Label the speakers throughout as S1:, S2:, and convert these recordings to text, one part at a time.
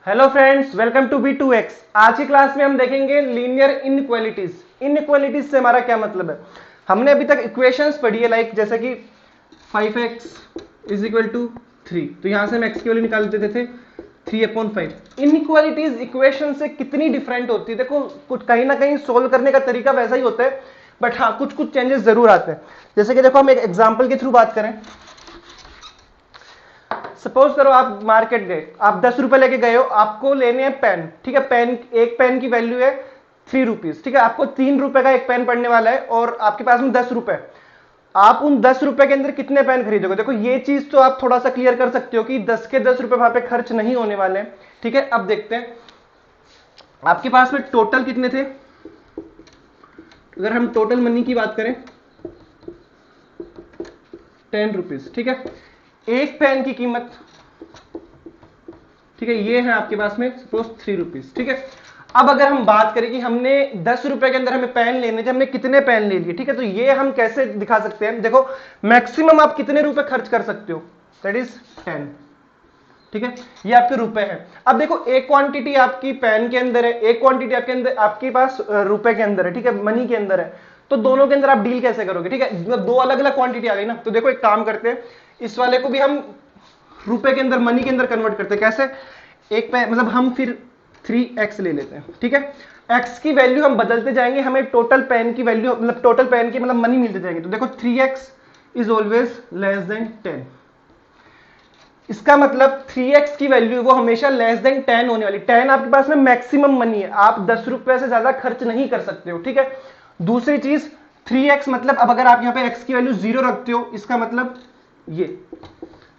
S1: Hello friends, welcome to B2X। आज की class में हम देखेंगे लीनियर इनइक्वालिटीज। इनइक्वालिटीज से हमारा क्या मतलब है। हमने अभी तक इक्वेशंस पढ़ी है, लाइक जैसे कि 5x इज इक्वल टू 3, तो यहां से हम x की वैल्यू निकाल देते थे 3/5। इनइक्वालिटीज इक्वेशन से कितनी डिफरेंट होती है। देखो, कुछ कहीं ना कहीं सोल्व करने का तरीका वैसा ही होता है, बट हाँ कुछ कुछ चेंजेस जरूर आते हैं। जैसे कि देखो, हम एक एग्जाम्पल के थ्रू बात करें। सपोज करो आप मार्केट गए, आप 10 रुपए लेके गए हो, आपको लेने हैं पेन। ठीक है, पेन, एक पेन की वैल्यू है 3 रुपीज। ठीक है, आपको 3 रुपए का एक पेन पड़ने वाला है और आपके पास में 10 रुपए। आप उन 10 रुपए के अंदर कितने पेन खरीदोगे। देखो, ये चीज तो आप थोड़ा सा क्लियर कर सकते हो कि 10 के 10 रुपए वहां पे खर्च नहीं होने वाले हैं। ठीक है, अब देखते हैं आपके पास में टोटल कितने थे। अगर हम टोटल मनी की बात करें 10 रुपीज। ठीक है, एक पेन की कीमत, ठीक है, ये है आपके पास में सपोज 3 रुपीज। ठीक है, अब अगर हम बात करें कि हमने 10 रुपए के अंदर हमें पेन लेने थे, हमने कितने पेन ले लिए। ठीक है, तो ये हम कैसे दिखा सकते हैं। देखो, मैक्सिमम आप कितने रुपए खर्च कर सकते हो, दैट इज 10। ठीक है, ये आपके रुपए हैं। अब देखो, एक क्वांटिटी आपकी पेन के अंदर है, एक क्वांटिटी आपके अंदर, आपके पास रुपए के अंदर है। ठीक है, मनी के अंदर है, तो दोनों के अंदर आप डील कैसे करोगे। ठीक है, मतलब दो अलग अलग क्वांटिटी आ गई ना। तो देखो, एक काम करते हैं, इस वाले को भी हम रुपए के अंदर, मनी के अंदर कन्वर्ट करते हैं। कैसे, एक पे मतलब हम फिर 3x ले लेते हैं। ठीक है, x की वैल्यू हम बदलते जाएंगे, हमें टोटल पेन की वैल्यू, मतलब टोटल पेन की मतलब मनी मिलते जाएंगे। तो देखो, 3x is always less than 10। इसका मतलब 3x की वैल्यू वो हमेशा लेस देन 10 होने वाली। 10 आपके पास में मैक्सिमम मनी है, आप 10 रुपए से ज्यादा खर्च नहीं कर सकते हो। ठीक है, दूसरी चीज 3x मतलब, अब अगर आप यहां पे x की वैल्यू 0 रखते हो, इसका मतलब ये,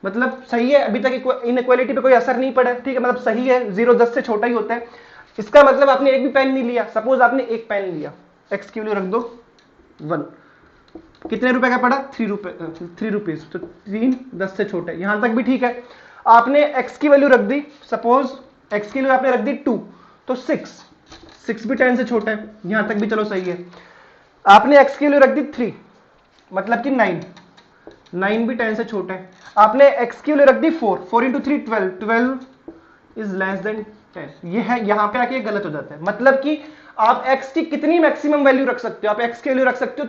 S1: मतलब सही है, अभी तक इनइक्वालिटी पे कोई असर नहीं पड़ा। ठीक है, मतलब सही है, 0 10 से छोटा ही होता है। इसका मतलब आपने एक भी पेन नहीं लिया। सपोज आपने एक पेन लिया, x की वैल्यू रख दो 1, कितने रुपए का पड़ा, 3 रुपीज। तो 3 10 से छोटा है, यहां तक भी ठीक है। आपने x की वैल्यू रख दी, सपोज x की वैल्यू आपने रख दी 2, तो 6 भी 10 से छोटा है, यहां तक भी चलो सही है। आपने x की वैल्यू रख दी 3, मतलब कि 9 भी 10 से छोटा है। आपने x की वैल्यू रख दी 4 इंटू 3 12 इज लेस देन 10। ये है, यहां पे आके गलत हो जाता है। मतलब कि आप x की कितनी मैक्सिमम वैल्यू रख सकते हो। आप x की वैल्यू रख सकते हो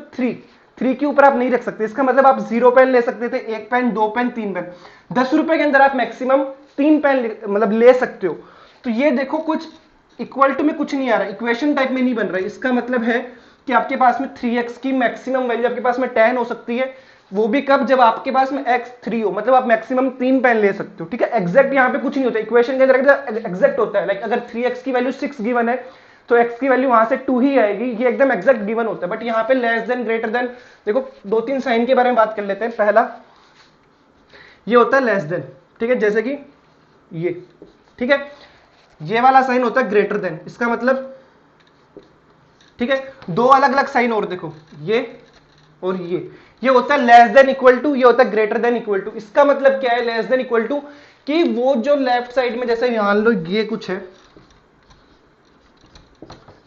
S1: 3 के ऊपर आप नहीं रख सकते। इसका मतलब आप 0 पेन ले सकते थे, 1 पेन, 2 पेन, 3 पेन। 10 रुपए के अंदर आप मैक्सिमम 3 पेन मतलब ले सकते हो। तो ये देखो, कुछ इक्वल टू में कुछ नहीं आ रहा, इक्वेशन टाइप में नहीं बन रहा है। इसका मतलब है कि आपके पास में 3x की मैक्सिमम वैल्यू आपके पास में 10 हो सकती है। वो भी कब, जब आपके पास में x 3 हो, मतलब आप मैक्सिमम 3 पेन ले सकते हो। ठीक है, एग्जैक्ट यहां पे कुछ नहीं होता, इक्वेशन के अंदर एग्जैक्ट होता है। लाइक अगर 3x की वैल्यू 6 गिवन है, तो x की वैल्यू वहां से 2 ही आएगी, ये एकदम एग्जैक्ट गिवन होता है। बट यहाँ पे लेस देन, ग्रेटर देन, देखो दो तीन साइन के बारे में बात कर लेते हैं। पहला ये होता है लेस देन, ठीक है, जैसे कि ये, ठीक है, ये वाला साइन होता है ग्रेटर देन। इसका मतलब, ठीक है, दो अलग अलग साइन और देखो, ये और ये होता है लेस देन इक्वल टू, ये होता है ग्रेटर देन इक्वल टू। इसका मतलब क्या है लेस देन इक्वल टू, कि वो जो लेफ्ट साइड में, जैसे मान लो ये कुछ है,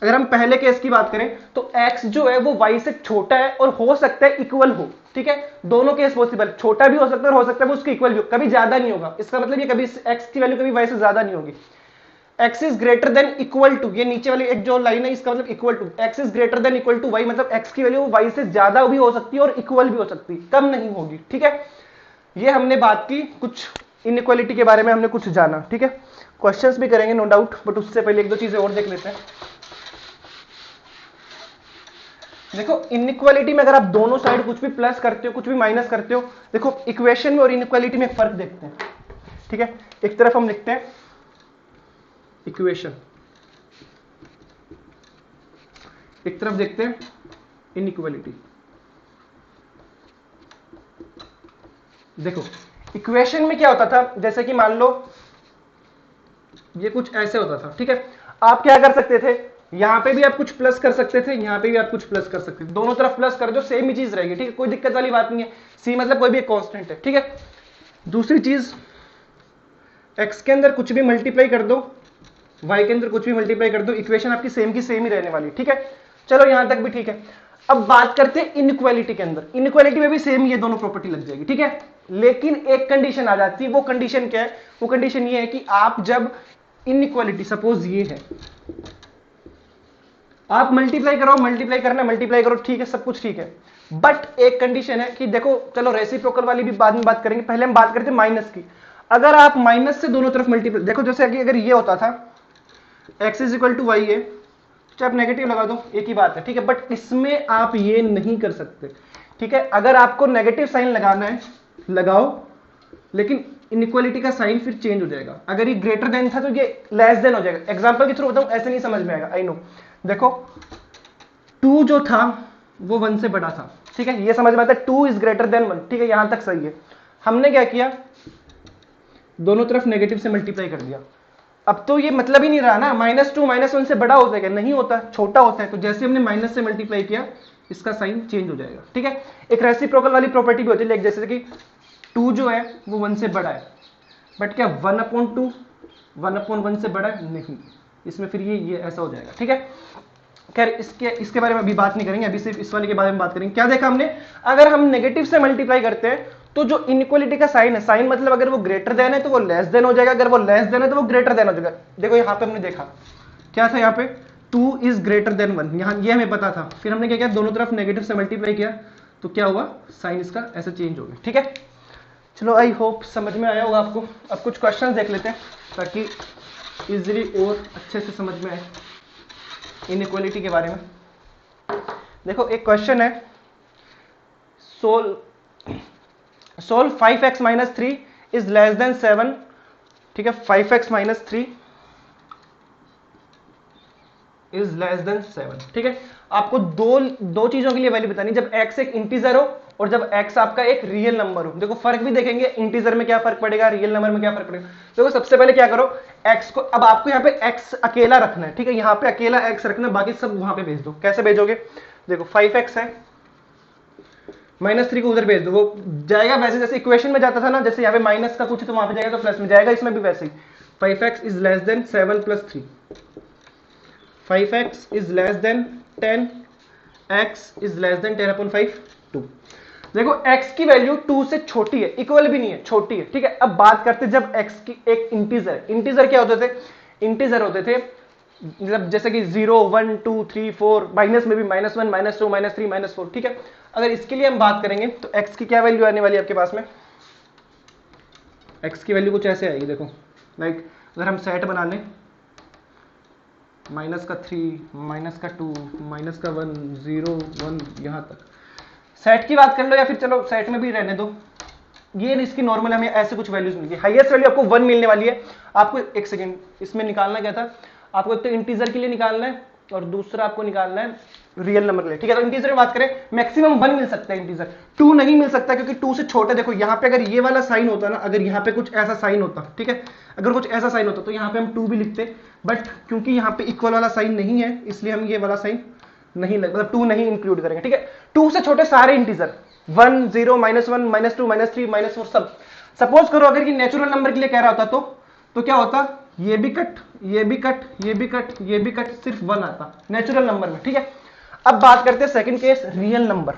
S1: अगर हम पहले केस की बात करें तो x जो है वो y से छोटा है और हो सकता है इक्वल हो। ठीक है, दोनों केस पॉसिबल, छोटा भी हो सकता है और हो सकता है वो उसके इक्वल भी हो, कभी ज्यादा नहीं होगा। इसका मतलब ये कभी x की वैल्यू कभी y से ज्यादा नहीं होगी। x is greater than equal to, ये नीचे वाली एक जो लाइन है इसका मतलब equal to, x is greater than equal to y, मतलब x की वैल्यू y से ज्यादा भी हो सकती है और इक्वल भी हो सकती है, कम नहीं होगी। ठीक है, ये हमने बात की कुछ इनइक्वालिटी के बारे में, हमने कुछ जाना। ठीक है, क्वेश्चंस भी करेंगे नो डाउट, बट उससे पहले एक दो चीजें और देख लेते हैं। देखो, इनइक्वालिटी में अगर आप दोनों साइड कुछ भी प्लस करते हो, कुछ भी माइनस करते हो, देखो इक्वेशन में और इनइक्वालिटी में फर्क देखते हैं। ठीक है, एक तरफ हम लिखते हैं इक्वेशन, एक तरफ देखते हैं इनइक्वालिटी। देखो, इक्वेशन में क्या होता था, जैसे कि मान लो ये कुछ ऐसे होता था। ठीक है, आप क्या कर सकते थे, यहां पे भी आप कुछ प्लस कर सकते थे, यहां पे भी आप कुछ प्लस कर सकते थे, दोनों तरफ प्लस कर दो, सेम ही चीज रहेगी। ठीक है, कोई दिक्कत वाली बात नहीं है। सी मतलब कोई भी एक कांस्टेंट है। ठीक है, दूसरी चीज, x के अंदर कुछ भी मल्टीप्लाई कर दो, y के अंदर कुछ भी मल्टीप्लाई कर दो, इक्वेशन आपकी सेम की सेम ही रहने वाली। ठीक है, चलो यहां तक भी ठीक है। अब बात करते हैं इनइक्वालिटी के अंदर। इनइक्वालिटी में भी सेम ये दोनों प्रॉपर्टी लग जाएगी। ठीक है, लेकिन एक कंडीशन आ जाती है। वो कंडीशन क्या है, वो कंडीशन ये है कि आप जब इनइक्वालिटी सपोज ये है, आप मल्टीप्लाई करो, मल्टीप्लाई करना मल्टीप्लाई करो, ठीक है, सब कुछ ठीक है, बट एक कंडीशन है कि देखो, चलो रेसिप्रोकल वाली भी बाद में बात करेंगे, पहले हम बात करते हैं माइनस की। अगर आप माइनस से दोनों तरफ मल्टीप्लाई, देखो जैसे कि अगर ये होता था x is equal to y है, चाहे आप नेगेटिव लगा दो, एक ही बात है, ठीक है, बट इसमें आप ये नहीं कर सकते, ठीक है। अगर आपको नेगेटिव साइन लगाना है लगाओ, लेकिन इनइक्वालिटी का साइन फिर चेंज हो जाएगा। अगर ये ग्रेटर देन था तो ये लेस देन हो जाएगा। एग्जांपल के थ्रू बताऊं, ऐसे नहीं समझ में आएगा, आई नो। देखो 2 जो था वो 1 से बड़ा था, ठीक है, ये समझ में आता है, 2 इज ग्रेटर देन 1, ठीक है, यहां तक सही है। हमने क्या किया, दोनों तरफ नेगेटिव से मल्टीप्लाई कर दिया। अब तो ये मतलब ही नहीं रहा ना, -2 -1 से बड़ा हो जाएगा, नहीं होता, छोटा होता है। तो जैसे हमने माइनस से मल्टीप्लाई किया, इसका साइन चेंज हो जाएगा, ठीक है। एक रेसिप्रोकल वाली प्रॉपर्टी भी होती है, जैसे कि 2 जो है वो 1 से बड़ा है, बट क्या 1/2 1/1 से बड़ा है? नहीं, इसमें फिर ये ऐसा हो जाएगा, ठीक है। खैर इसके बारे में अभी बात नहीं करेंगे, अभी सिर्फ इस वाले के बारे में बात करेंगे। क्या देखा हमने, अगर हम नेगेटिव से मल्टीप्लाई करते हैं तो जो इनइक्वालिटी का साइन है, साइन मतलब अगर वो ग्रेटर देन है तो वो लेस देन हो जाएगा, अगर वो लेस देन है तो वो ग्रेटर देन हो जाएगा। देखो यहां पे हमने देखा क्या था, यहाँ पे 2 इज ग्रेटर देन 1, यहाँ ये हमें पता था। फिर हमने क्या किया, दोनों तरफ नेगेटिव से मल्टीप्लाई किया तो क्या हुआ, साइन इसका ऐसे चेंज हो गया, ठीक है। चलो आई होप समझ में आया होगा आपको। अब कुछ क्वेश्चन देख लेते हैं ताकि इजीली और अच्छे से समझ में आए इनइक्वालिटी के बारे में। देखो एक क्वेश्चन है, solve 5x - 3 is less than 7, ठीक है, 5x - 3 इज लेस देन 7, ठीक है। आपको दो चीजों के लिए वैल्यू बतानी, जब x एक इंटीजर हो और जब x आपका एक रियल नंबर हो। देखो फर्क भी देखेंगे, इंटीजर में क्या फर्क पड़ेगा, रियल नंबर में क्या फर्क पड़ेगा। देखो सबसे पहले क्या करो, x को, अब आपको यहाँ पे x अकेला रखना है, ठीक है, यहाँ पे अकेला x रखना, बाकी सब वहां पे भेज दो। कैसे भेजोगे, देखो 5x है, -3 को उधर भेज दो, वो जाएगा वैसे जैसे इक्वेशन में जाता था ना, जैसे यहाँ पे माइनस का कुछ तो वहां पे जाएगा तो प्लस में जाएगा, इसमें भी वैसे ही। 5x is less than 7 + 3, 5x is less than 10, x is less than 10/5, 2। देखो x की वैल्यू 2 से छोटी है, इक्वल भी नहीं है, छोटी है, ठीक है। अब बात करते हैं जब x की एक इंटीजर क्या होते थे, इंटीजर होते थे मतलब जैसे कि 0 1 2 3 4, माइनस में भी -1 -2 -3 -4, ठीक है। अगर इसके लिए हम बात करेंगे तो x की क्या वैल्यू आने वाली है आपके पास में, x की वैल्यू कुछ ऐसे आएगी। देखो लाइक अगर हम सेट बना लें, -3 -2 -1 0 1 यहां तक सेट की बात कर लो, या फिर चलो सेट में भी रहने दो, ये इसकी नॉर्मल हमें ऐसे कुछ वैल्यूज मिलेगी। हाईएस्ट वैल्यू आपको 1 मिलने वाली है। आपको एक सेकंड इसमें निकालना क्या था, आपको एक तो इंटीजर के लिए निकालना है और दूसरा आपको निकालना है रियल नंबर के लिए, ठीक है। तो इंटीजर में बात करें, मैक्सिमम 1 मिल सकता है इंटीजर, 2 नहीं मिल सकता क्योंकि 2 से छोटा। देखो यहाँ पे अगर ये वाला साइन होता ना, अगर यहाँ पे कुछ ऐसा साइन होता, ठीक है, अगर कुछ ऐसा साइन होता तो यहाँ पे हम 2 भी लिखते, बट क्योंकि यहाँ पे इक्वल वाला साइन नहीं है इसलिए हम ये वाला साइन नहीं मतलब 2 नहीं इंक्लूड करेंगे, ठीक है। 2 से छोटे सारे इंटीजर 1 0 -1 -2 -3 -4 सब। सपोज करो अगर ये नेचुरल नंबर के लिए कह रहा होता तो क्या होता, ये भी कट ये भी कट ये भी कट ये भी कट, सिर्फ 1 आता नेचुरल नंबर में, ठीक है। अब बात करते हैं second case, real number.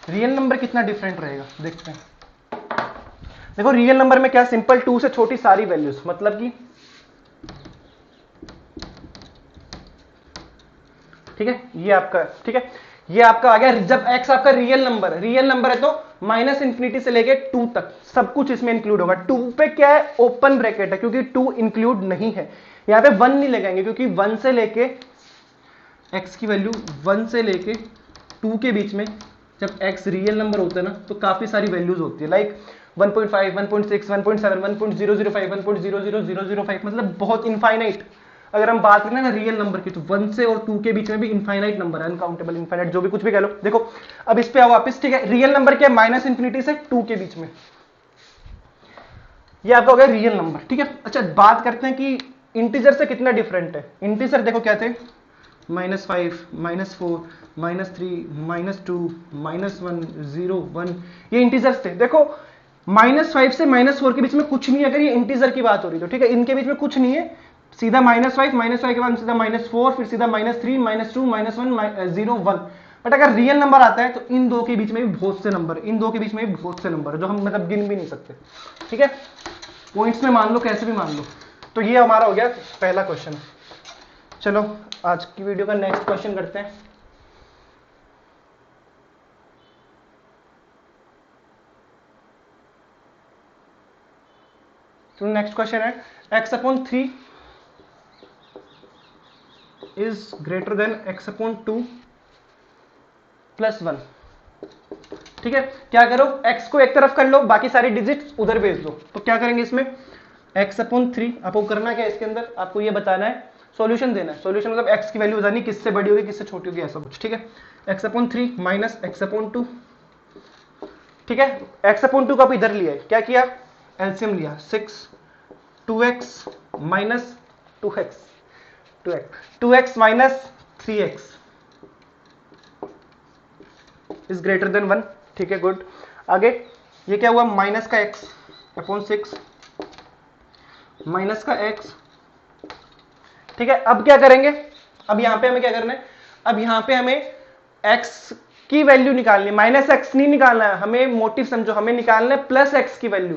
S1: Real number कितना डिफरेंट रहेगा देखते हैं। देखो रियल नंबर में क्या, सिंपल 2 से छोटी सारी वैल्यूज, मतलब कि ठीक है, ये आपका, ठीक है, ये आपका आ गया। जब x आपका रियल नंबर है तो -∞ से लेके 2 तक सब कुछ इसमें इंक्लूड होगा। 2 पे क्या है, ओपन ब्रैकेट है क्योंकि 2 इंक्लूड नहीं है। यहां पे 1 नहीं लगाएंगे क्योंकि 1 से लेके x की वैल्यू 1 से लेके 2 के बीच में जब x रियल नंबर होता है ना तो काफी सारी वैल्यूज होती है, लाइक 1.5 1.6 1.7 1.005 1.00005, मतलब बहुत इनफाइनाइट। अगर हम बात करें ना रियल नंबर की तो 1 से और 2 के बीच में भी इनफाइनाइट नंबर है, अनकाउंटेबल, इनफाइनाइट, जो भी कुछ भी कह लो। देखो अब इस पे आओ वापस, ठीक है। रियल नंबर क्या है, -∞ से 2 के बीच में, ये आपका हो गया रियल नंबर, ठीक है। अच्छा बात करते हैं कि इंटीजर से कितना डिफरेंट है। इंटीजर देखो क्या थे, -5 -4 -3 -2 -1 0 1, ये इंटीजर्स थे। देखो -5 से -4 के बीच में कुछ नहीं है अगर ये इंटीजर की बात हो रही तो, ठीक है। इनके बीच में कुछ नहीं है, सीधा -5 के बाद सीधा -4 फिर सीधा -3 -2 -1 0 1। बट अगर रियल नंबर आता है तो इन दो के बीच में भी बहुत से नंबर, इन दो के बीच में भी बहुत से नंबर जो हम मतलब गिन भी नहीं सकते, ठीक है। पॉइंट्स में मान लो, कैसे भी मान लो, तो ये हमारा हो गया पहला क्वेश्चन। चलो आज की वीडियो का नेक्स्ट क्वेश्चन करते हैं। तो नेक्स्ट क्वेश्चन है x/3 is greater then x/2 +1। ठीक है, क्या करो, x को एक तरफ कर लो, बाकी सारी डिजिट उधर भेज दो। तो क्या करेंगे इसमें, x/3 आपको करना क्या है, इसके अंदर आपको ये बताना है, सॉल्यूशन देना है। सॉल्यूशन मतलब x की वैल्यू बतानी, किससे बड़ी होगी किससे छोटी होगी, ऐसा कुछ। ठीक है, x/3 माइनस x/2। ठीक है, x/2 को आप इधर लिया है, क्या किया, एलसीएम लिया, 6 2x minus 2x minus 3x is greater then 1। ठीक है, गुड। आगे ये क्या हुआ, माइनस का x अपॉन 6 माइनस का x। ठीक है, अब क्या करेंगे, अब यहां पे हमें क्या करना है, अब यहां पे हमें x की वैल्यू निकालनी है, माइनस x नहीं निकालना है हमें, मोटिव समझो, हमें निकालना है प्लस x की वैल्यू।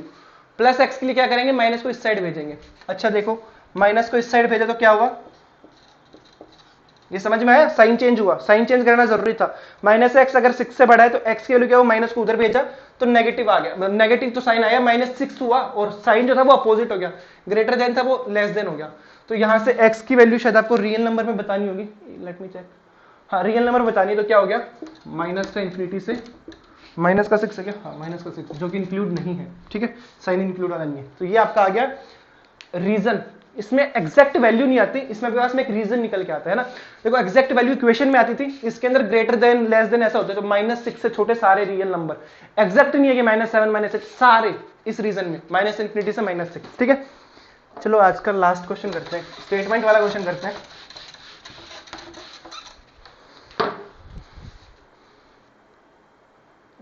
S1: प्लस x के लिए क्या करेंगे, माइनस को इस साइड भेजेंगे। अच्छा देखो, माइनस को इस साइड भेजा तो क्या हुआ, ये समझ में आया, साइन चेंज हुआ, साइन चेंज करना जरूरी था। माइनस एक्स अगर 6 से बड़ा है तो x की वैल्यू क्या हुआ, माइनस को उधर भेजा तो नेगेटिव आ गया, नेगेटिव तो साइन आया, -6 हुआ और साइन जो था वो अपोजिट हो गया, ग्रेटर देन था वो लेस देन हो गया। तो यहां से x की वैल्यू शायद आपको रियल नंबर में बतानी होगी, लेट मी चेक, हाँ रियल नंबर बतानी है। तो क्या हो गया, माइनस का इंफिनिटी से माइनस का 6 है क्या, हाँ माइनस का 6, जो कि इंक्लूड नहीं है। ठीक है, साइन इंक्लूड वाला नहीं है। तो ये आपका आ गया रीजन। इसमें एग्जैक्ट वैल्यू नहीं आती, इसमें आपके पास में एक रीजन निकल के आता है ना। देखो एग्जैक्ट वैल्यू इक्वेशन में आती थी, इसके अंदर ग्रेटर देन लेस देन ऐसा होता है, तो -6 से छोटे सारे रियल नंबर, एग्जैक्ट नहीं है कि -7 -8 सारे इस रीजन में, माइनस इंफिनिटी से -6। ठीक है, चलो आज का लास्ट क्वेश्चन करते हैं, स्टेटमेंट वाला क्वेश्चन करते हैं।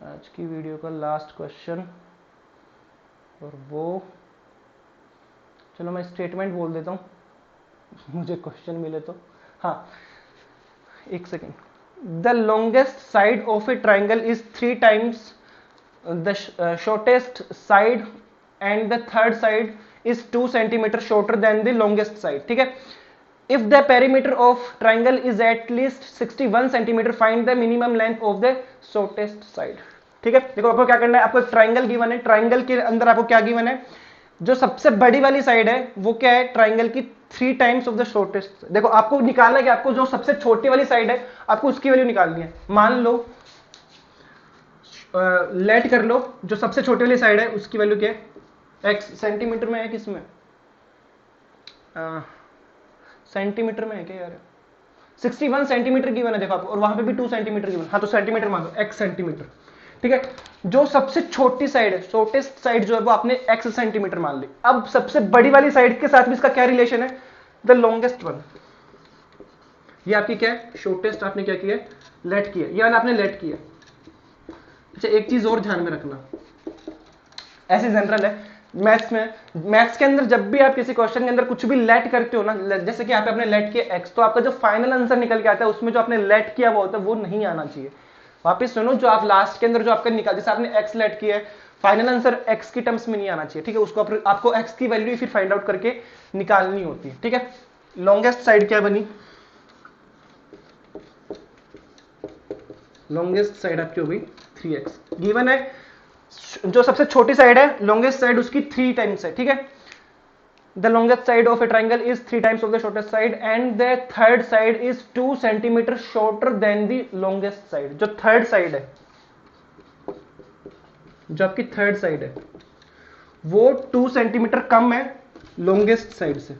S1: आज की वीडियो का लास्ट क्वेश्चन, और वो चलो मैं स्टेटमेंट बोल देता हूं, मुझे क्वेश्चन मिले तो। हाँ एक second, the longest side of A triangle is 3 times the shortest side and the third side is 2 centimetre shorter than the longest side. ठीक है, if the perimeter of triangle is at least 61 centimetre, find the minimum length of the shortest side. ठीक है, देखो आपको क्या करना है, आपको एक ट्राइंगल गिवन है, ट्राइंगल के अंदर आपको क्या गिवन है, जो सबसे बड़ी वाली साइड है वो क्या है, ट्राइंगल की 3 टाइम्स ऑफ द शॉर्टेस्ट। देखो आपको निकालना है कि आपको जो सबसे छोटी वाली साइड है आपको उसकी वैल्यू निकालनी है। मान लो लेट कर लो, जो सबसे छोटी वाली साइड है उसकी वैल्यू क्या है, x सेंटीमीटर में है, किसमें सेंटीमीटर में है क्या यार, 61 सेंटीमीटर गिवन है देखो आपको, और वहां पे भी 2 सेंटीमीटर गिवन, हाँ तो सेंटीमीटर मान लो, x सेंटीमीटर। ठीक है, जो सबसे छोटी साइड है, शॉर्टेस्ट साइड जो है वो आपने x सेंटीमीटर मान ली। अब सबसे बड़ी वाली साइड के साथ भी इसका क्या रिलेशन है, द लॉन्गेस्ट वन। ये आपकी क्या है, शॉर्टेस्ट आपने क्या किया, लेट किया, ये आपने लेट किया। अच्छा एक चीज और ध्यान में रखना, ऐसे जनरल है मैथ्स में, मैथ्स के अंदर जब भी आप किसी क्वेश्चन के अंदर कुछ भी लेट करते हो ना, जैसे कि यहाँ पे आपने लेट किया x, तो आपका जो फाइनल आंसर निकल के आता है उसमें जो आपने लेट किया हुआ होता है वो नहीं आना चाहिए। वापस सुनो, जो आप लास्ट के अंदर जो आपका निकाल, जैसे आपने x लेट किया है, फाइनल आंसर x की टर्म्स में नहीं आना चाहिए। ठीक है, उसको आपको x की वैल्यू फिर फाइंड आउट करके निकालनी होती है। ठीक है, लॉन्गेस्ट साइड क्या बनी, लॉन्गेस्ट साइड आपकी हो गई 3x, गिवन है जो सबसे छोटी साइड है लॉन्गेस्ट साइड उसकी 3 टाइम्स है। ठीक है, the longest side of A triangle is 3 times of the shortest side and the third side is 2 centimetre shorter than the longest side. जो थर्ड साइड है, जो आपकी थर्ड साइड है वो 2 सेंटीमीटर कम है लॉन्गेस्ट साइड से।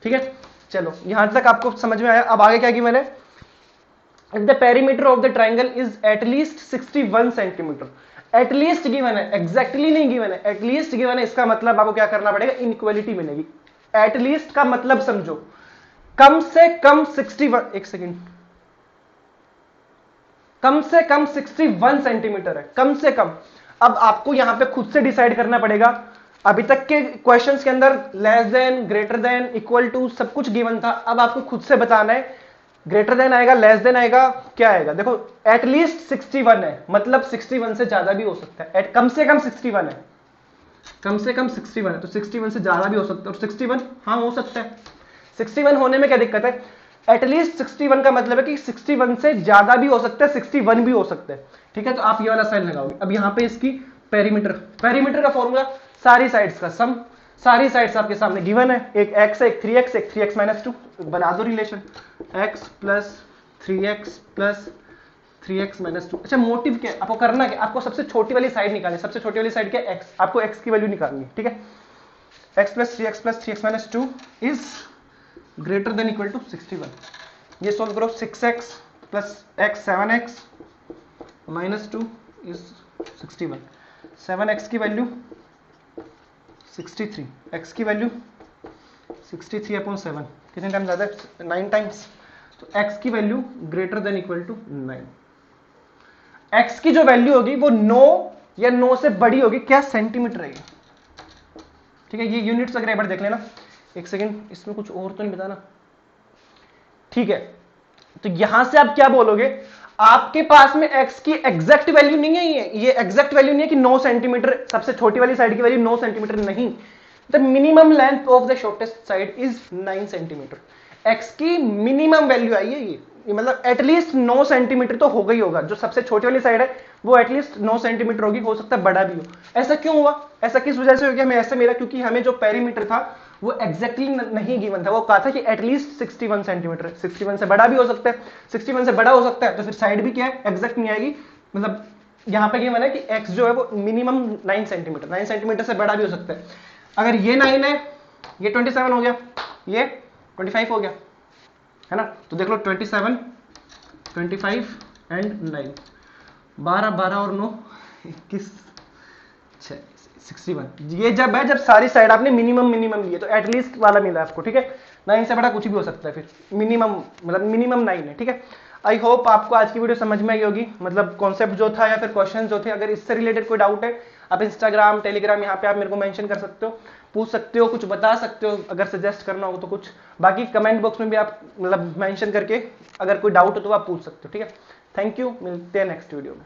S1: ठीक है, चलो यहां तक आपको समझ में आया। अब आगे क्या गिवन है, if the perimeter of the triangle is at least 61 centimetre, at least given है, एग्जैक्टली नहीं गिवन है, एटलीस्ट गिवन है। इसका मतलब आपको क्या करना पड़ेगा, इनइक्वालिटी बनेगी। एटलीस्ट का मतलब समझो, कम से कम 61, एक सेकेंड, कम से कम 61 सेंटीमीटर है, कम से कम। अब आपको यहां पे खुद से डिसाइड करना पड़ेगा, अभी तक के क्वेश्चंस के अंदर less than, greater than, equal to सब कुछ गिवन था। अब आपको खुद से बताना है ग्रेटर देन आएगा, लेस देन आएगा, क्या आएगा? देखो एटलीस्ट 61 है, मतलब 61 से ज्यादा भी हो सकता है। कम से कम 61 है, कम से कम 61 है, तो 61 से ज्यादा भी हो सकता है। और 61 हाँ हो सकता है। 61 होने में क्या दिक्कत है? एटलीस्ट 61 का मतलब है कि 61 से ज्यादा भी हो सकता है, 61 भी हो सकता है। ठीक है, तो आप ये वाला साइन लगाओगे। अब यहाँ पे इसकी पेरीमीटर, पेरीमीटर का फॉर्मूला सारी साइड्स का सम, सारी साइड्स आपके सामने गिवन है। एक x है, एक 3x, एक 3x माइनस 2, बना दो relation x plus 3x plus 3x minus 2। अच्छा मोटिव क्या है आपको करना? क्या आपको सबसे छोटी वाली साइड निकालनी, सबसे छोटी वाली साइड क्या है? x, आपको x की वैल्यू निकालनी है। ठीक है, x plus 3x minus 2 is greater than equal to 61। ये सोल्व करो, 6x plus x 7x minus 2 is 61। 7x की वैल्यू 63, x की वैल्यू 63/7, कितने टाइम्स आता है? 9 टाइम्स। तो x की value greater than equal to 9। x की जो वैल्यू होगी वो 9 या 9 से बड़ी होगी, क्या? सेंटीमीटर है। ठीक है, ये यूनिट्स वगैरह एक बार देख लेना। एक सेकेंड, इसमें कुछ और तो नहीं बताना? ठीक है, तो यहां से आप क्या बोलोगे? आपके पास में x की एग्जैक्ट वैल्यू नहीं है, ये एग्जैक्ट वैल्यू नहीं है कि 9 सेंटीमीटर, सबसे छोटी वाली साइड की वैल्यू 9 सेंटीमीटर नहीं। The minimum length of the shortest side is 9 centimetre. x की मिनिमम वैल्यू आई है ये मतलब एटलीस्ट 9 सेंटीमीटर तो होगा ही होगा। जो सबसे छोटी वाली साइड है वो एटलीस्ट 9 सेंटीमीटर होगी, हो सकता है बड़ा भी हो। ऐसा क्यों हुआ? ऐसा किस वजह से हो गया? मैं ऐसा मेरा, क्योंकि हमें जो पेरीमीटर था वो एग्जैक्टली नहीं गिवन था, वो कहा था कि एटलीस्ट 61 सेंटीमीटर। 61 से बड़ा भी हो सकता है, 61 से बड़ा हो सकता है, तो फिर साइड भी क्या है? एग्जैक्ट नहीं आएगी। मतलब यहां पे गिवन है कि x जो है वो मिनिमम 9 सेंटीमीटर, 9 सेंटीमीटर से बड़ा भी हो सकता है। अगर ये 9 है, ये 27 हो गया, ये 25 हो गया, है ना? तो देख लो 27, 25 एंड 9, 12, 12 और 9 21, 61। ये जब है, जब सारी साइड आपने मिनिमम ली है, तो एटलीस्ट वाला मिला आपको। ठीक है, 9 से बड़ा कुछ भी हो सकता है, फिर मिनिमम मतलब मिनिमम 9 है। ठीक है, आई होप आपको आज की वीडियो समझ में आई होगी, मतलब कॉन्सेप्ट जो था या फिर क्वेश्चन जो थे। अगर इससे रिलेटेड कोई डाउट है, आप इंस्टाग्राम, टेलीग्राम, यहाँ पे आप मेरे को मेंशन कर सकते हो, पूछ सकते हो, कुछ बता सकते हो, अगर सजेस्ट करना हो तो कुछ। बाकी कमेंट बॉक्स में भी आप मतलब मेंशन करके अगर कोई डाउट हो तो आप पूछ सकते हो। ठीक है, थैंक यू, मिलते हैं नेक्स्ट वीडियो में।